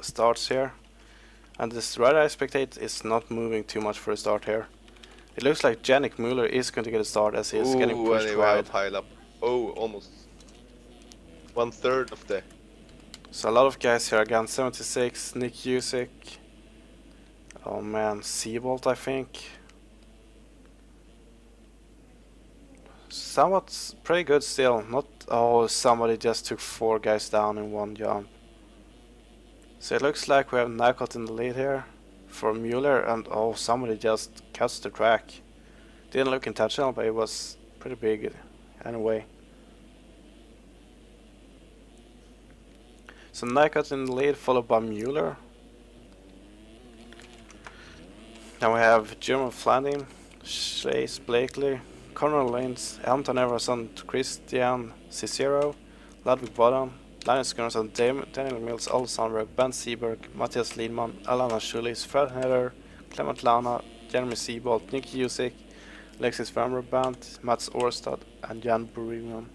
starts here. And this rider I spectate is not moving too much for a start here. It looks like Yannick Muller is going to get a start as he is getting pushed and wide. pile up. Oh, almost 1/3 of the. So a lot of guys here again. 76, Nick Usyk. Oh man, Seabolt I think. Somewhat pretty good still. Not somebody just took 4 guys down in one jump. So it looks like we have Nycott in the lead here for Mueller, and somebody just cuts the track. Didn't look intentional, but it was pretty big anyway. So Nycott in the lead, followed by Mueller. Then we have Jeremy Flandin, Chase Blakely, Conor Lins, Anton Everson, Christian Cicero, Ludwig Bodan, Linus Gunnarsson, Daniel Mills, Olle Sandberg, Ben Seberg, Matthias Lidman, Alana Schulis, Fred Heller, Clement Lana, Jeremy Seabolt, Nick Usyk, Alexis Vanderband, Mats Orstad, and Jan Buriman.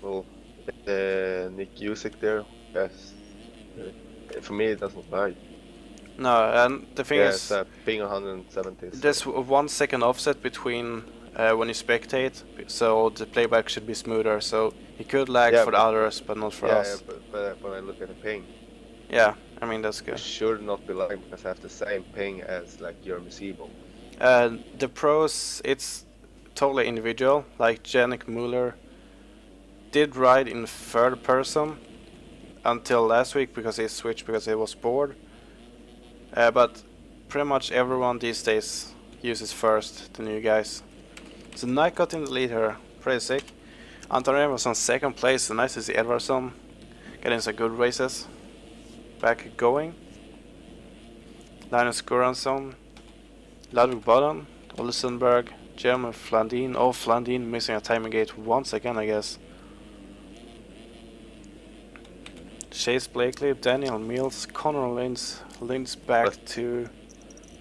Well, Nick Usyk there, yes. For me, it doesn't lie. No, and the thing is, being 170. there's 1 second offset between when you spectate, so the playback should be smoother. So he could lag for the others, but not for us. Yeah, but when I look at the ping, yeah, I mean that's good. It should not be lagging because I have the same ping as like Jeremy Seabolt. The pros, it's totally individual. Like Yannick Muller did ride in third person until last week because he switched because he was bored. But pretty much everyone these days uses first, the new guys. So Nycott in the lead here, pretty sick. Anton Everson second place, so nice to see Edvardson getting some good races. Back going. Linus Göransson, Ludwig Bodan, Olle Sundberg, Jeremy Flandin. Oh, Flandin missing a timing gate once again, I guess. Chase Blakely, Daniel Mills, Conor Lins back to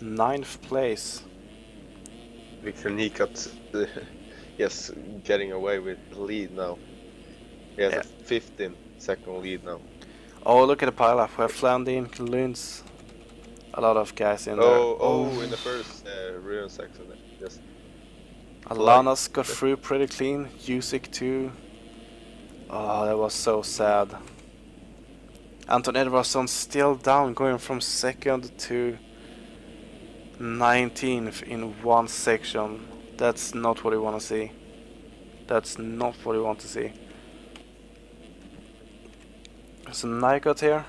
9th place. Victor Nycott, yes, getting away with the lead now. He has a 15-second lead now. Oh, look at the pile-up. We have Flandin, Lins, a lot of guys in there. In the first rear section. Yes. Alanas got through pretty clean. Usyk too. Oh, that was so sad. Anton Edvardson still down, going from 2nd to 19th in one section. That's not what we want to see. That's not what we want to see. So Nycott here,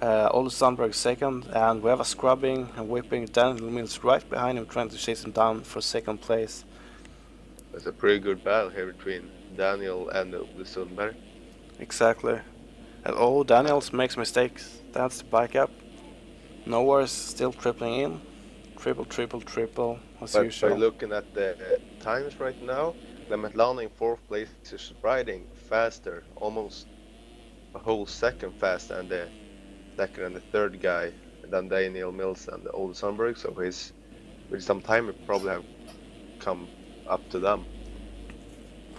Olle Sandberg 2nd, and we have a scrubbing and whipping. Daniel Mills right behind him, trying to chase him down for 2nd place. That's a pretty good battle here between Daniel and Olle Sandberg. Exactly. And Daniels makes mistakes. That's the bike up. No worries, still tripling in. Triple as usual. By looking at the times right now, Clement Lana in 4th place is riding faster, almost a whole second faster, and the 2nd and the 3rd guy than Daniel Mills and Olle Sandberg. So with some time, it probably have come up to them.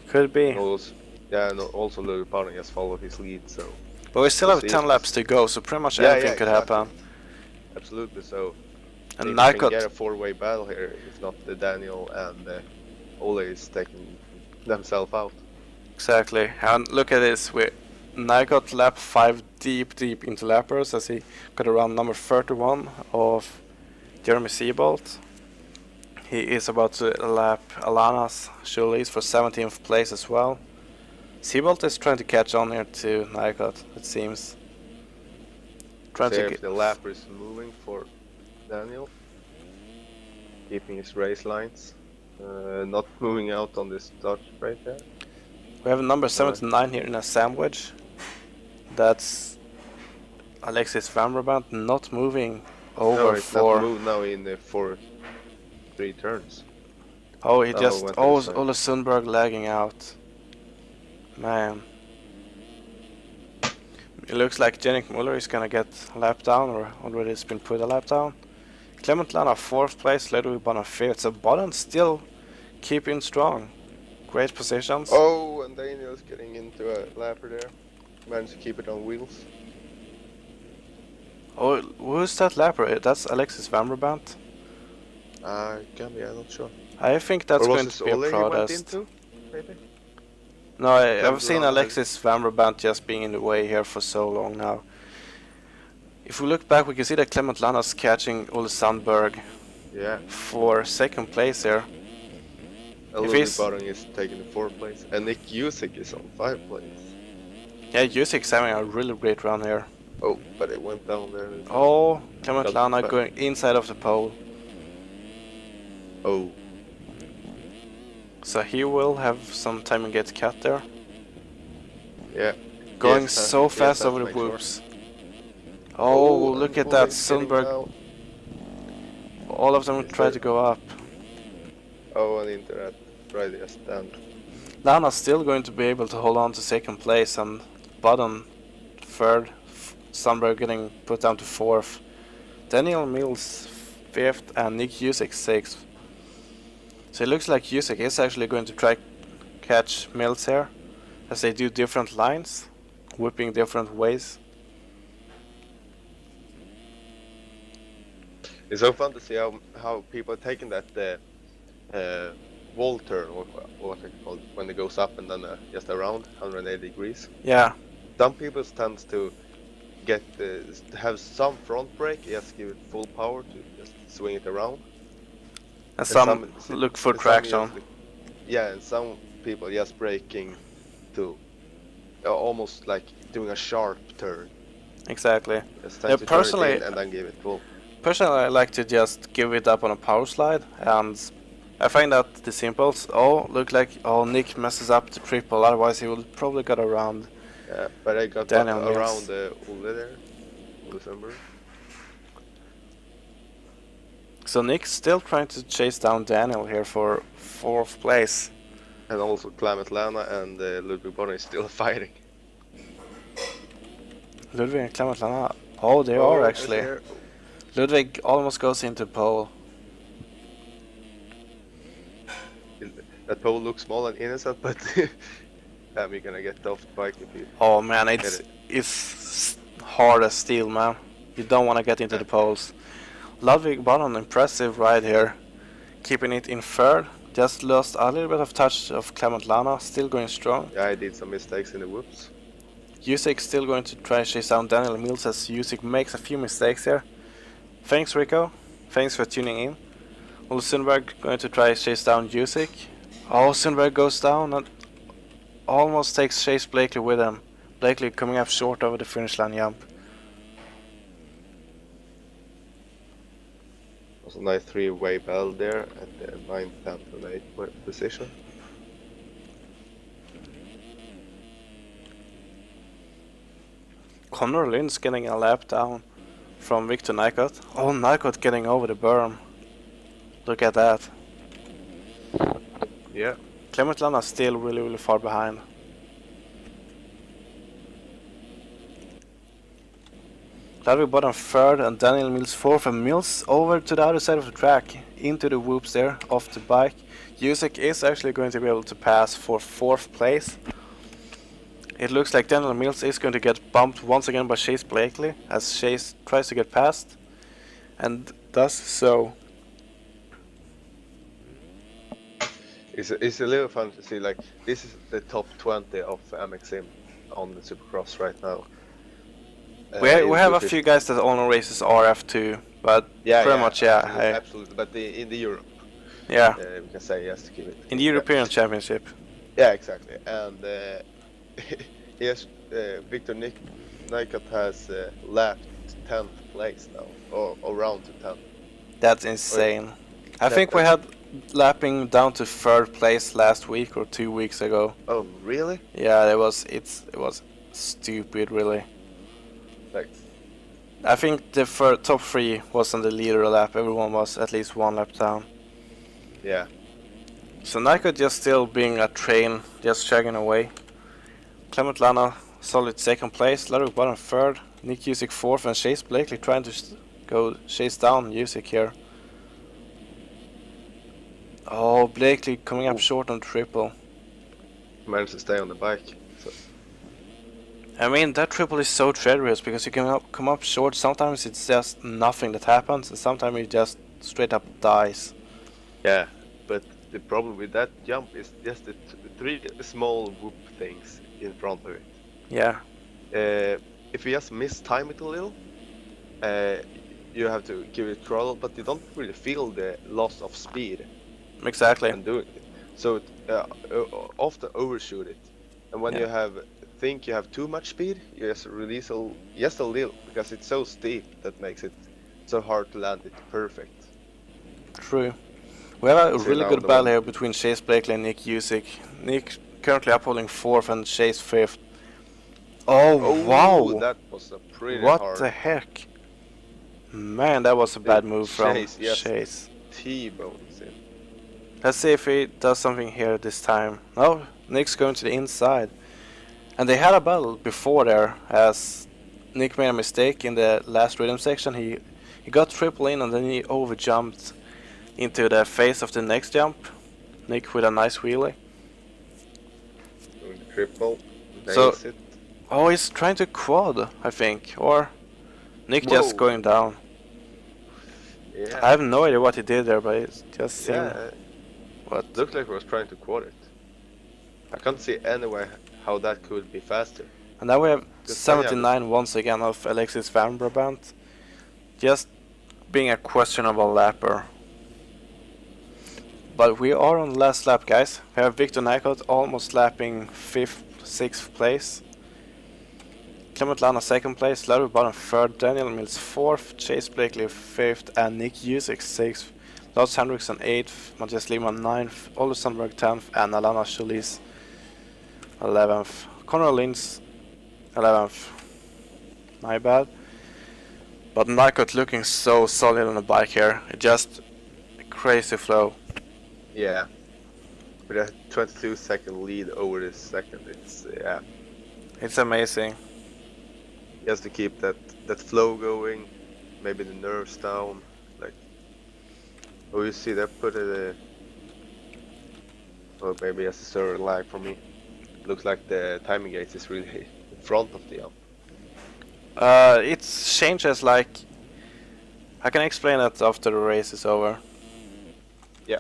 Could be. And also Ludwig Bodan just followed his lead. So. But we still have 10 laps to go, so pretty much anything could happen. Absolutely. So. And Nycott Nycott can get a 4-way battle here, if not the Daniel and Olle is taking themselves out. Exactly. And look at this. Nycott lap 5 deep into lappers as he got around number 31 of Jeremy Seabolt. He is about to lap Alanas Schulis for 17th place as well. Seabolt is trying to catch on here to Nycott, it seems. Trying to get the lapper is moving for Daniel, keeping his race lines, not moving out on this start right there. We have number 79 here in a sandwich. That's Alexis Vanderband not moving over not moved now in the 3 turns. Oh, he just Olle Sundberg lagging out. Man. It looks like Yannick Muller is gonna get a lap down, or already has been put a lap down. Clement Lana 4th place, Ludwig Bodan 5th, so Bodan still keeping strong. Great positions. Oh, and Daniel's getting into a lapper there. Managed to keep it on wheels. Oh, who's that lapper? That's Alexis Vanderbant. Can be, I'm not sure. I think that's Or was going this to be a Ole he went protest. into? Maybe? No, I've seen Vanderbant. Alexis Vanderbant just being in the way here for so long now. If we look back, we can see that Clement Lana's catching Ole Sandberg Yeah. for second place here. Ludwig Bottom is taking the 4th place. And Nick Usyk is on 5th place. Yeah, Usyk's having a really great run here. Oh, but it went down there. Oh, Clement That's Lana bad. going inside of the pole. Oh. So he will have some time and get cut there. Yeah. Going Yes, so yes, fast that over the makes sure. whoops. Oh, look at that, Sundberg. All of them Is try there- to go up. Oh, and into that right stand. Lana's still going to be able to hold on to second place, and Button third. Sundberg getting put down to 4th. Daniel Mills 5th and Nick Usyk 6th. So it looks like Usyk is actually going to try catch Mills here, as they do different lines, whipping different ways. It's so fun to see how people are taking that wall turn, or what they call it, when it goes up and then just around 180 degrees. Yeah, Some people tend to get have some front brake, just give it full power to just swing it around. and some look for and some traction. just- yeah, and some people just braking to almost like doing a sharp turn. Exactly. Just Yeah, tend to turn it personally- in and then give it full. Personally, I like to just give it up on a power slide, and I find that the simples, look like, Nick messes up the triple, otherwise he would probably get around. Yeah, but I got Daniel Mills. around Ole there, Ole Sundberg. So Nick's still trying to chase down Daniel here for 4th place. And also Clement Lana and Ludwig Bottom is still fighting. Ludwig and Clement Lana, they are actually. there. Ludwig almost goes into pole. That pole looks small and innocent, but damn, you're gonna get off the bike if you. Oh man, it's hard as steel, man. You don't want to get into the poles. Ludwig Bottom, impressive ride here. Keeping it in 3rd. Just lost a little bit of touch of Clement Lana, still going strong. Yeah, I did some mistakes in the whoops. Usyk still going to try and chase down Daniel Mills, as Usyk makes a few mistakes here. Thanks Rico, thanks for tuning in. Ole Sundberg going to try and chase down Usyk. Sundberg goes down and almost takes Chase Blakely with him. Blakely coming up short over the finish line jump. Also nice 3-way bell there at the 9th, 10th, and 8th position. Connor Lynn's getting a lap down from Victor Nycott. Nycott getting over the berm. Look at that. Yeah. Clement Lana still really far behind. Ludwig Bottom 3rd and Daniel Mills 4th, and Mills over to the other side of the track, into the whoops there, off the bike. Usyk is actually going to be able to pass for 4th place. It looks like Daniel Mills is going to get bumped once again by Chase Blakely, as Chase tries to get past, and does so. It's a little fun to see, like, this is the top 20 of MXM on the Supercross right now. We have a few guys that only races RF2, but pretty much, absolutely. But in the Europe, yeah, we can say yes to keep it. in the European Championship. Yeah, exactly. And yes, Victor Nycott has lapped 10th place now, or around to 10th. That's insane. I think we had lapping down to 3rd place last week or 2 weeks ago. Oh, really? Yeah, it was stupid, really. Like, I think the top 3 was on the leader lap. Everyone was at least 1 lap down. yeah. So Nycott just still being a train, just chugging away. Clement Lana solid 2nd place. Ludwig Bottom 3rd. Nick Usyk 4th, and Chase Blakely trying to go chase down Usyk here. Blakely coming up short on triple. managed to stay on the bike. So I mean, that triple is so treacherous because you can come up short. Sometimes it's just nothing that happens, and sometimes it just straight up dies. yeah, but the problem with that jump is just the three small whoop things in front of it. Yeah, If you just mistime it a little, uh, you have to give it throttle, but you don't really feel the loss of speed exactly. and doing it. So often overshoot it, and when Yeah. you think you have too much speed, you just release just a little because it's so steep that makes it so hard to land it perfect. True. We have a So really now good the battle one- here between Chase Blakely and Nick Usyk. Nick currently upholding 4th and Chase 5th. Oh, Oh, wow! that was a pretty What hard the heck? Man, that was a bad move from Chase, yes. Chase. T-bones in. Let's see if he does something here this time. No, Nick's going to the inside. And they had a battle before there, as Nick made a mistake in the last rhythm section. He got triple in and then he overjumped into the face of the next jump. Nick with a nice wheelie. Doing the triple. So- Nails it. Oh, he's trying to quad, I think. Or Nick just Whoa. going down. Yeah. I have no idea what he did there, but it just seemed... Yeah. What? Looked like he was trying to quad it. I can't see anyway how that could be faster. And now we have Just 79 once again of Alexis Van Brabant. Just being a questionable lapper. But we are on the last lap, guys. We have Victor Nycott almost lapping 5th, 6th place. Clement Lana 2nd place, Larry Bottom 3rd, Daniel Mills 4th, Chase Blakely 5th, and Nick Usyk 6th. Lars Henriksen 8th, Matthias Lehmann 9th, Ole Sandberg 10th, and Alana Solis 11th. Conor Lins 11th. My bad. But Nycott looking so solid on the bike here. It just a crazy flow. Yeah. With a 22-second lead over the second, it's yeah. It's amazing. Just to keep that flow going, maybe the nerves down. Like, oh, you see that put it. Or maybe as a server lag for me. Looks like the timing gate is really in front of the jump. It changes like... I can explain that after the race is over. Yeah.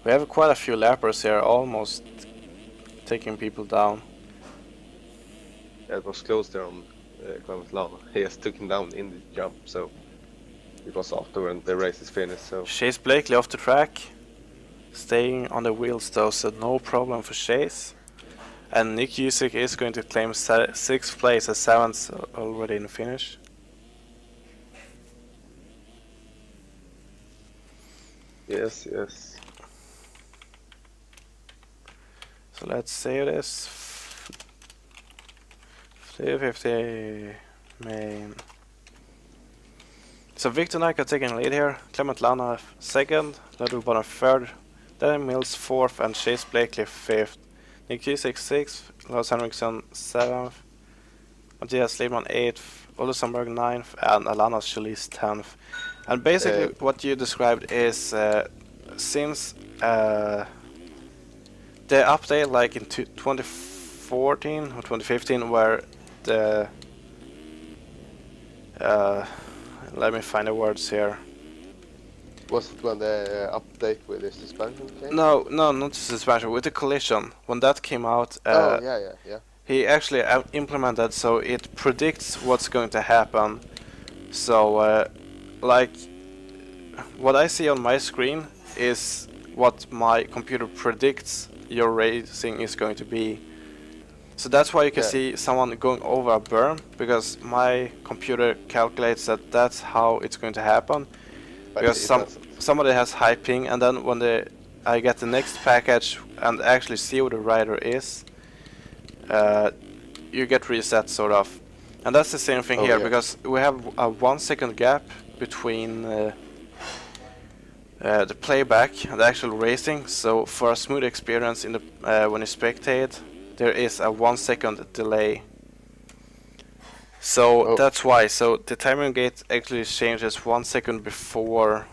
We have quite a few lappers here, almost taking people down. Yeah, it was close there on Clement Lana. He just took him down in the jump, so it was after when the race is finished. So Chase Blakely off the track, staying on the wheels though, so no problem for Chase. And Nick Usyk is going to claim 6th place as 7th already in the finish. yes, yes. So let's save this. 350 main. So Victor Nycott taking lead here, Clement Lana 2nd, Ludwig Bottom 3rd, Daniel Mills 4th, and Chase Blakely 5th. Nick Usyk 6th, Lars Henriksen 7th, Matthias Lehmann 8th, Ole Sandberg 9th, and Alana Solis 10th. And basically what you described is since the update like in 2014 or 2015 where the let me find the words here. Was it when the update with the suspension came? No, not the suspension, with the collision. When that came out, Yeah. he actually implemented so it predicts what's going to happen. So, like, what I see on my screen is what my computer predicts your racing is going to be. So that's why you can Yeah. see someone going over a berm, because my computer calculates that that's how it's going to happen. But Because it doesn't. somebody has high ping, and then when I get the next package and actually see who the rider is, you get reset sort of. And that's the same thing Oh, here, yeah. because we have a 1 second gap between the playback and the actual racing. So for a smooth experience in the when you spectate, there is a 1 second delay. So Oh. that's why. So the timing gate actually changes 1 second before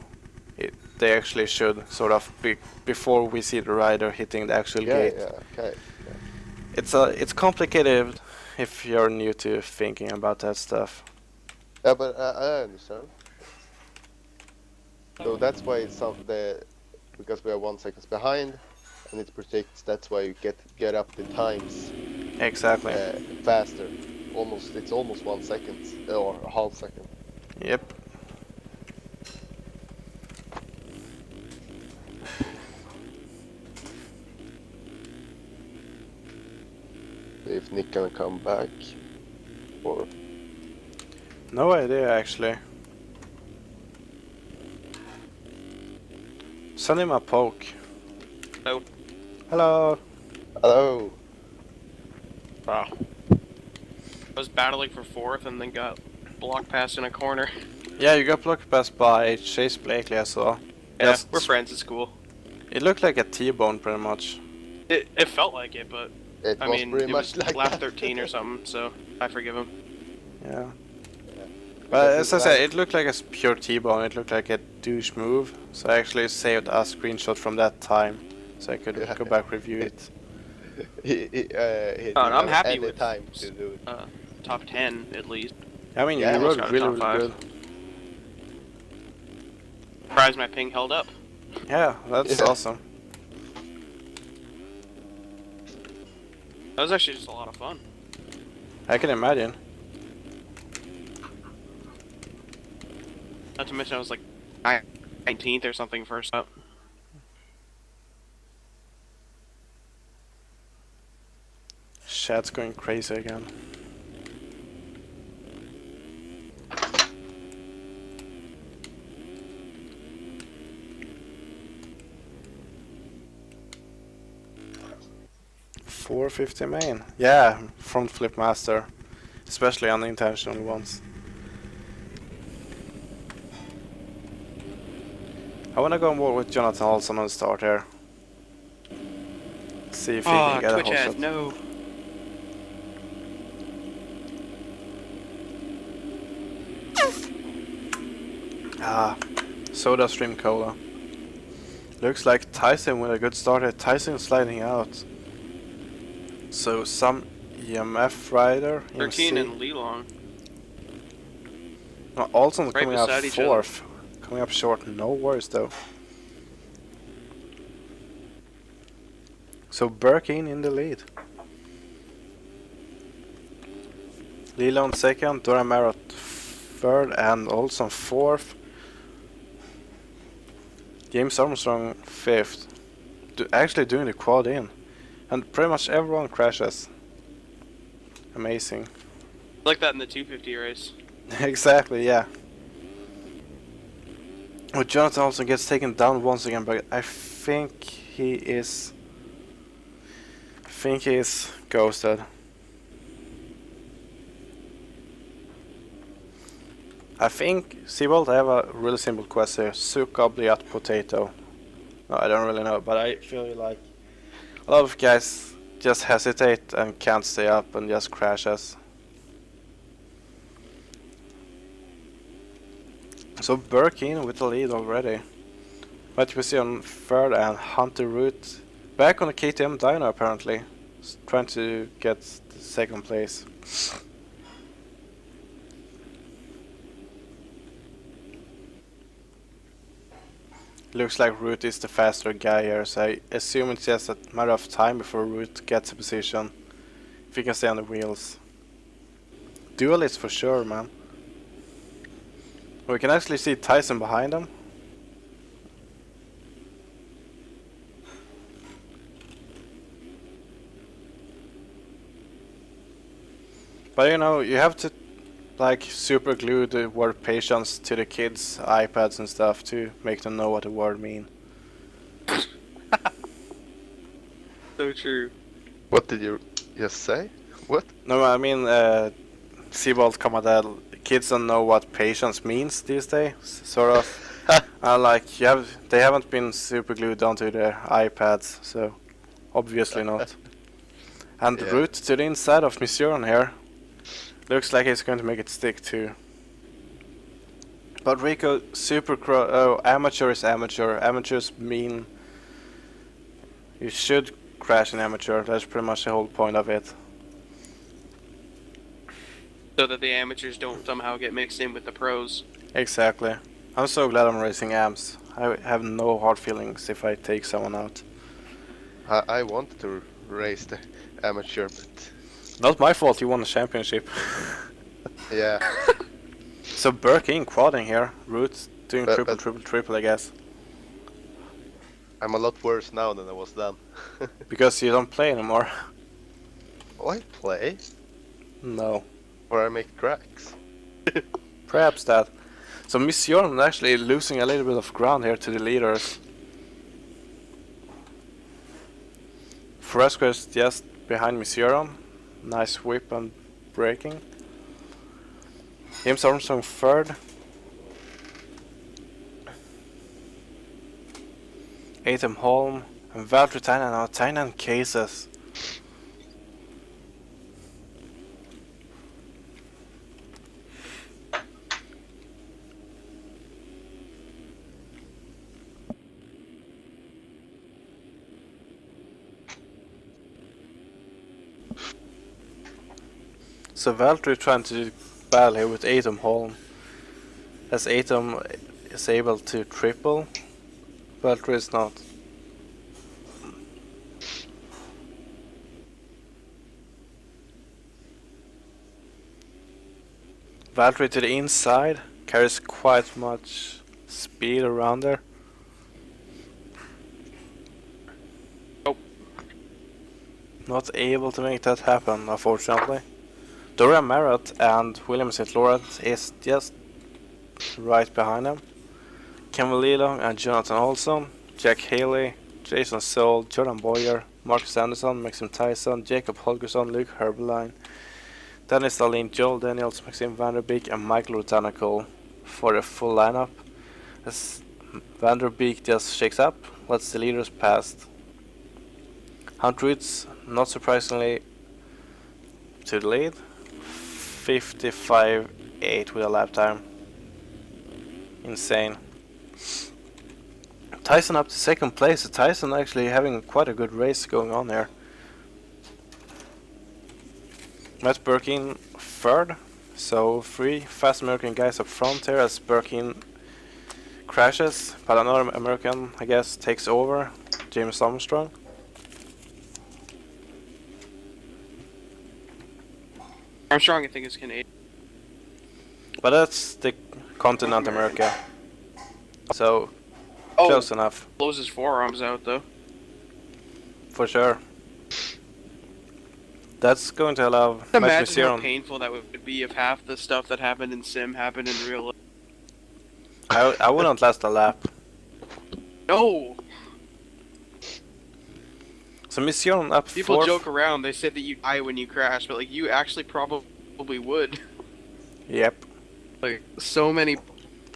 they actually should sort of be before we see the rider hitting the actual gate. Okay. It's complicated if you're new to thinking about that stuff. Yeah, but I understand. So that's why it's because we are 1 second behind, and it predicts. That's why you get up the times Exactly. faster. It's almost 1 second or a half second. Yep. If Nick can come back, or No idea actually. Send him a poke. Hello. Hello. hello. Wow. I was battling for 4th and then got block passed in a corner. Yeah, you got blocked past by Chase Blakely as well. Yeah, Yes. we're friends at school. It looked like a T-bone pretty much. It felt like it, but It I was mean, pretty it much was like lap that. 13 or something, so I forgive him. Yeah. But as I said, it looked like a pure T-bone. It looked like a douche move. So I actually saved a screenshot from that time, so I could go back review it. he Oh, and I'm didn't have happy any with time to do it. Top 10 at least. I mean, Yeah, you almost rode got a really, top really five. good. Surprised my ping held up. Yeah, that's Yeah. awesome. That was actually just a lot of fun. I can imagine. Not to mention I was like 19th or something first up. Chat's going crazy again. .450 main. Yeah, front flip master. Especially unintentional ones. I wanna go and work with Jonathan Olson on the start here. See if he can get Twitch a whole ad, shot. no. Ah, Soda Stream Cola. Looks like Tyson with a good start here. Tyson sliding out. So some EMF rider in 13 C. and Lee Long. No, Olson's Right coming up beside each other. 4th. Coming up short, no worries though. So Birkin in the lead. Leland 2nd, Dora Merritt 3rd, and Olson 4th. James Armstrong 5th. Actually doing the quad in. And pretty much everyone crashes. Amazing. Like that in the 250 race. Exactly, yeah. Well, Jonathan Olson gets taken down once again, but I think he is ghosted. I think, Seabolt, I have a really simple quest here. Soak up the hot potato. No, I don't really know, but I feel like a lot of guys just hesitate and can't stay up and just crashes. So Birkin with the lead already. But we see on 3rd and Hunter Root back on the KTM dyno apparently. Trying to get the 2nd place. Looks like Root is the faster guy here, so I assume it's just a matter of time before Root gets a position. If he can stay on the wheels. Duelist for sure, man. We can actually see Tyson behind him. But you know, you have to like super glue the word patience to the kids' iPads and stuff to make them know what the word mean. So true. What did you just say? What? No, I mean, Seabolt Commodell, kids don't know what patience means these days, sort of. Like, they haven't been super glued onto their iPads, so obviously not. And the Yeah. route to the inside of Misuron here looks like he's going to make it stick too. But Rico, oh, amateur is amateur. Amateurs mean you should crash an amateur. That's pretty much the whole point of it. So that the amateurs don't somehow get mixed in with the pros. Exactly. I'm so glad I'm racing AMS. I have no hard feelings if I take someone out. I wanted to race the amateur, but Not my fault you won the championship. yeah. So Birkin quadding here. Roots doing But- triple, but- triple, triple, I guess. I'm a lot worse now than I was then. Because you don't play anymore. Oh, I play, No. or I make cracks. Perhaps that. So Miss Jordan actually losing a little bit of ground here to the leaders. Fresco is just behind Miss Jordan. Nice whip and braking. James Armstrong third. Atom Holm and Valtteri Tainen. Now Tainen cases. So Valtteri trying to battle here with Atom Holm. As Atom is able to triple, Valtteri is not. Valtteri to the inside, carries quite much speed around there. Oh. Not able to make that happen, unfortunately. Dorian Merritt and William St. Laurent is just right behind him. Kevin Leland and Jonathan Olson, Jack Haley, Jason Soul, Jordan Boyer, Marcus Anderson, Maxim Tyson, Jacob Holgersson, Luke Herbeline, Dennis Dahlin, Joel Daniels, Maxim Vanderbeek and Michael Rutanacle for the full lineup. As Vanderbeek just shakes up, lets the leaders past. Hunt Roots, not surprisingly, to the lead. 55.8 with a lap time. Insane. Tyson up to second place. Tyson actually having quite a good race going on here. Matt Birkin third. So 3 fast American guys up front here as Birkin crashes. But another American, I guess, takes over. James Armstrong. Armstrong, I think, is Canadian. But that's the continent America. So Oh, close enough. blows his forearms out, though. For sure. That's going to allow Matt Imagine how Messier. painful that would be if half the stuff that happened in Sim happened in real life. I wouldn't last a lap. No! So Mission up People fourth. joke around, they say that you die when you crash, but like you actually probably would. Yep. Like, so many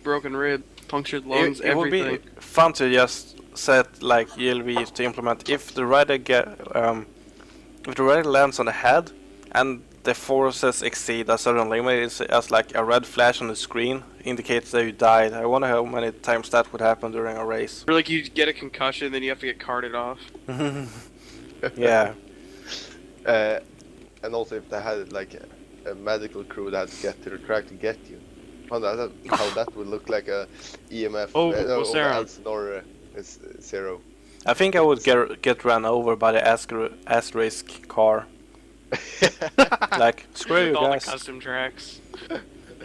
broken ribs, punctured lungs, It would everything. be fun to just set like ELV to implement if the rider if the rider lands on the head and the forces exceed a certain limit, it's as like a red flash on the screen indicates that you died. I wonder how many times that would happen during a race. Or like you get a concussion, then you have to get carted off. Yeah. And also if they had like a medical crew that had to get to the track to get you. How that would look like a EMF Oh, what's there? Elsinore is 0. I think I would get run over by the asterisk car. Like, screw With you all guys. the custom tracks.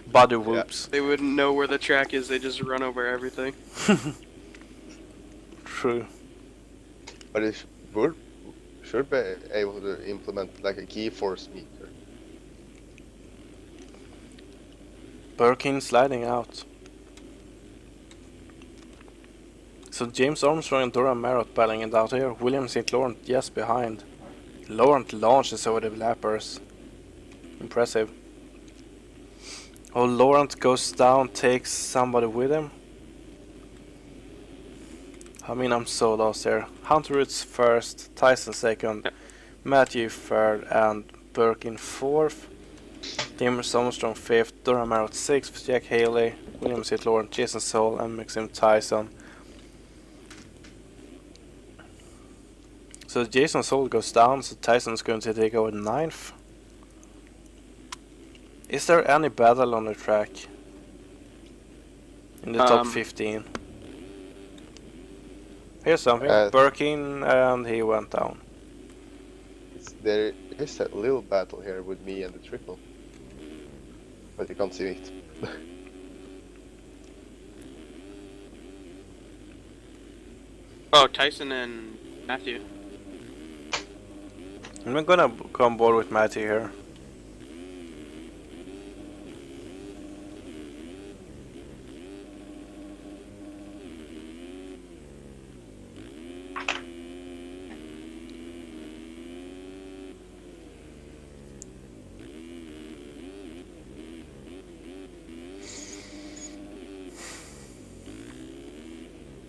Body whoops. They wouldn't know where the track is, they just run over everything. True. But it should be able to implement like a key force meter. Birkin sliding out. So James Armstrong and Dora Merritt battling it out here. William St. Laurent just behind. Laurent launches over the lappers. Impressive. Oh, Laurent goes down, takes somebody with him. I mean, I'm so lost here. Hunter Roots first, Tyson second, Matthew third, and Birkin fourth. James Armstrong fifth, Dora Merritt sixth, Jack Haley, William St. Laurent, Jason Soul, and Maxim Tyson. So Jason Soul goes down, so Tyson's going to take over 9th. Is there any battle on the track? In the top 15? Here's something. Birkin, and he went down. There is a little battle here with me and the triple. But you can't see it. Oh, Tyson and Matthew. I'm gonna go on board with Matty here.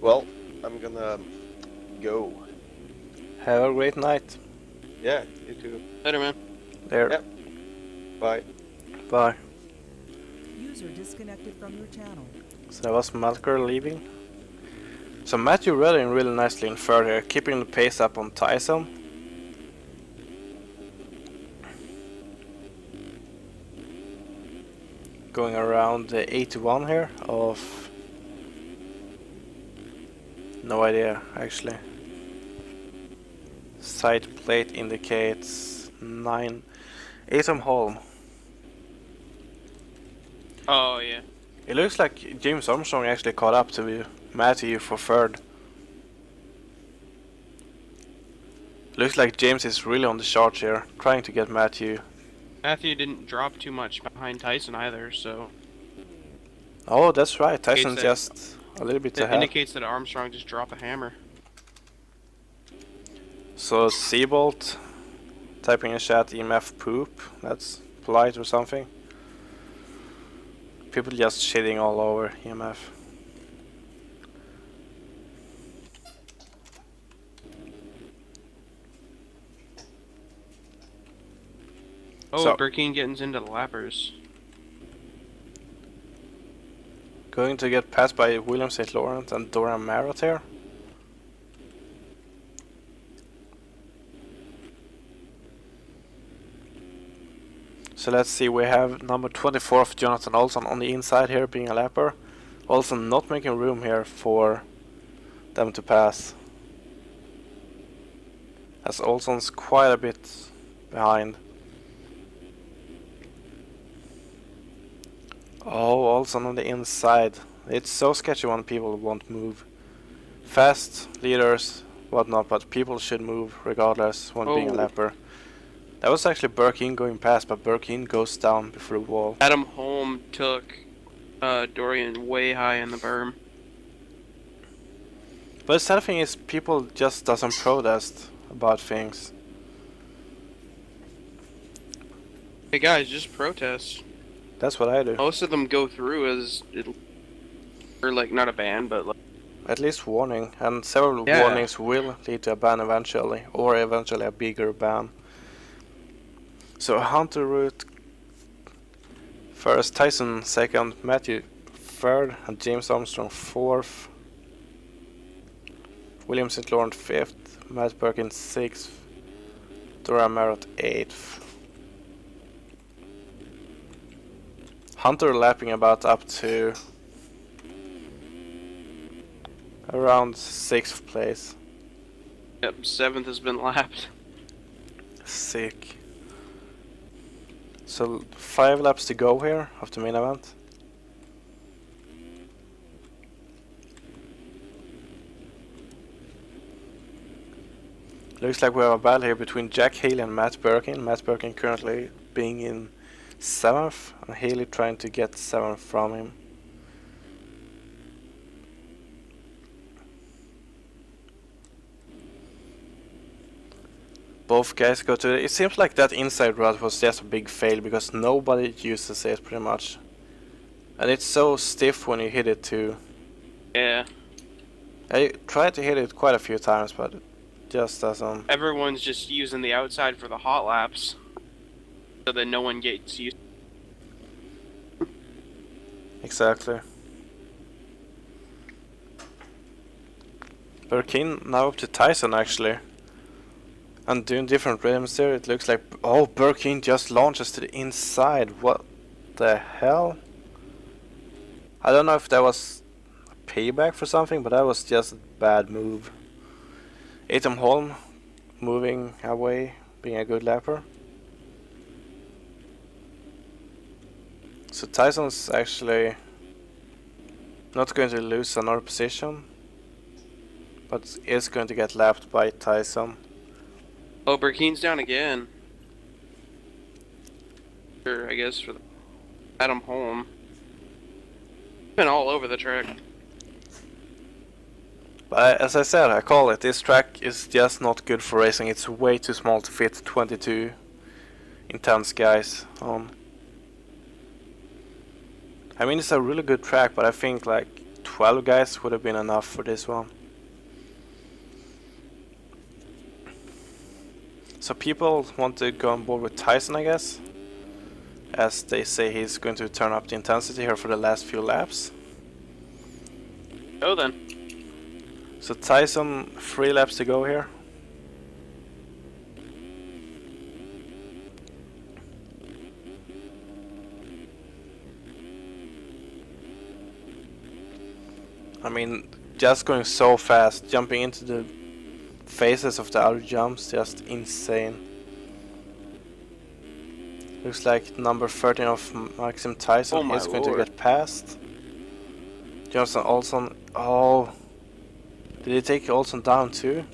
Well, I'm gonna go. Have a great night. Yeah, you too. Later, man. There. Yep. Bye. Bye. User disconnected from your channel. So that was Malker leaving. So Matthew running really nicely in third here, keeping the pace up on Tyson. Going around the 81 here of... No idea, actually. Side plate indicates 9. Atom Holm. Oh, yeah. It looks like James Armstrong actually caught up to Matthew for third. Looks like James is really on the charge here, trying to get Matthew. Matthew didn't drop too much behind Tyson either, so Oh, that's right, Tyson's that- just a little bit it ahead. indicates that Armstrong just dropped a hammer. So Seabolt typing in chat EMF poop, that's polite or something. People just shitting all over EMF. Oh, So- Burkeen getting into the lappers. Going to get passed by William St. Laurent and Dora Marrott here. So let's see, we have number 24 of Jonathan Olson on the inside here being a lapper. Olson not making room here for them to pass. As Olson's quite a bit behind. Oh, Olson on the inside. It's so sketchy when people won't move. Fast leaders, whatnot, but people should move regardless when being a Oh. lapper. That was actually Burkeen going past, but Burkeen goes down before the wall. Adam Holm took Dorian way high in the berm. But the sad thing is, people just doesn't protest about things. Hey guys, just protest. That's what I do. Most of them go through as, or like not a ban, but like, At least warning, and several Yeah. warnings will lead to a ban eventually, or eventually a bigger ban. So Hunter route first, Tyson second, Matthew third, and James Armstrong fourth. William St. Laurent fifth, Matt Perkins sixth, Dora Marrott eighth. Hunter lapping about up to around 6th place. yep, 7th has been lapped. Sick. So 5 laps to go here of the main event. Looks like we have a battle here between Jack Haley and Matt Birkin. Matt Birkin currently being in 7th and Haley trying to get 7th from him. Both guys go to it. It seems like that inside route was just a big fail because nobody uses it pretty much. And it's so stiff when you hit it too. Yeah, I tried to hit it quite a few times, but it just doesn't. everyone's just using the outside for the hot laps, so that no one gets used. Exactly. Burkin now up to Tyson actually. And doing different rhythms there. It looks like, oh, Burkin just launches to the inside. What the hell? I don't know if that was a payback for something, but that was just a bad move. Atom Holm moving away, being a good lapper. So Tyson's actually not going to lose another position, but is going to get lapped by Tyson. Oh, Burkeen's down again. Sure, I guess for the Adam Holm. Been all over the track. But as I said, I call it, this track is just not good for racing. It's way too small to fit 22 intense guys on. I mean, it's a really good track, but I think like 12 guys would have been enough for this one. So people want to go on board with Tyson, I guess, as they say he's going to turn up the intensity here for the last few laps. Oh then. So Tyson, 3 laps to go here. I mean, just going so fast, jumping into the faces of the other jumps, just insane. Looks like number 13 of Maxim Tyson is going to get past. Johnson Olson, oh, did he take Olson down too?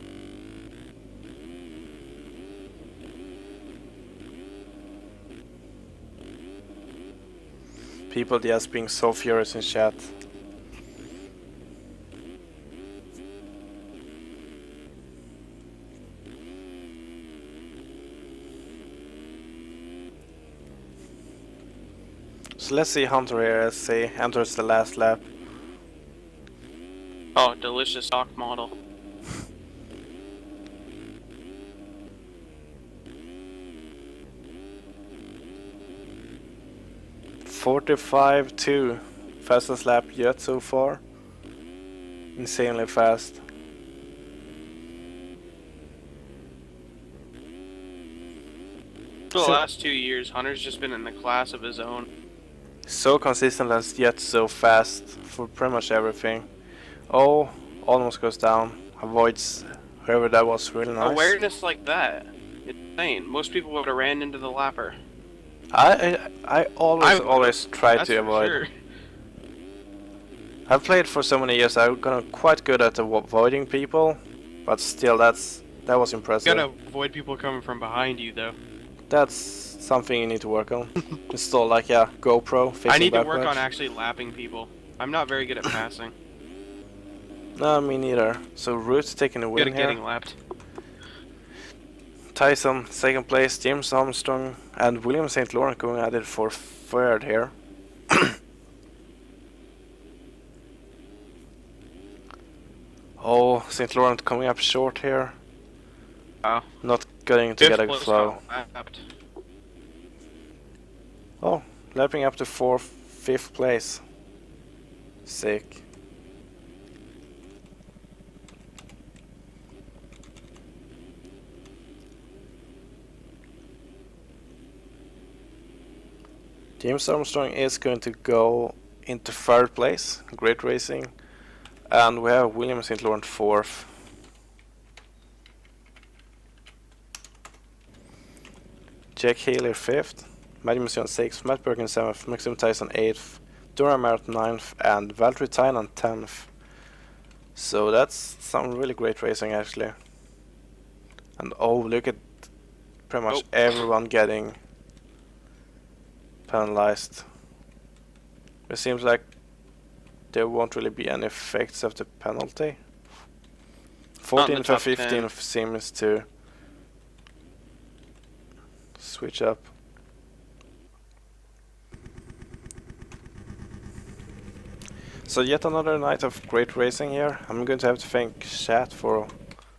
People just being so furious in chat. So let's see Hunter here as he enters the last lap. Oh, delicious stock model. .45.2, fastest lap yet so far. Insanely fast. For the last 2 years, Hunter's just been in the class of his own. So consistent and yet so fast for pretty much everything. Oh, almost goes down. Avoids whoever that was, really nice. Awareness like that, it's insane. Most people would have ran into the lapper. I always try That's to for avoid. sure. I've played for so many years. I've gotten quite good at avoiding people, but still, that was impressive. You gotta avoid people coming from behind you, though. That's something you need to work on. Install like GoPro. I need to backwards. work on actually lapping people. I'm not very good at passing. No, me neither. So Root's taking the win Good at here. getting lapped. Tyson, second place. James Armstrong and William St. Laurent going at it for third here. Oh, St. Laurent coming up short here. Oh. Not getting to get a Fifth flow. got lapped. Oh, lapping up to fifth place. Sick. James Armstrong is going to go into third place. Great racing. And we have William St. Laurent fourth. Jack Haley fifth. Matty Mission sixth. Matt Birkin seventh. Maxim Tyson eighth. Durham Merritt ninth. And Valtteri Tainen 10th. So that's some really great racing actually. And oh, look at pretty much everyone getting penalized. It seems like there won't really be any effects of the penalty. 14th and 15th seems to switch up. So yet another night of great racing here. I'm going to have to thank chat for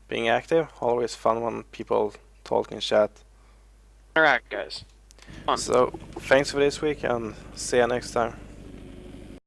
being active. Always fun when people talk in chat. Alright, guys. Fun. So thanks for this week and see you next time.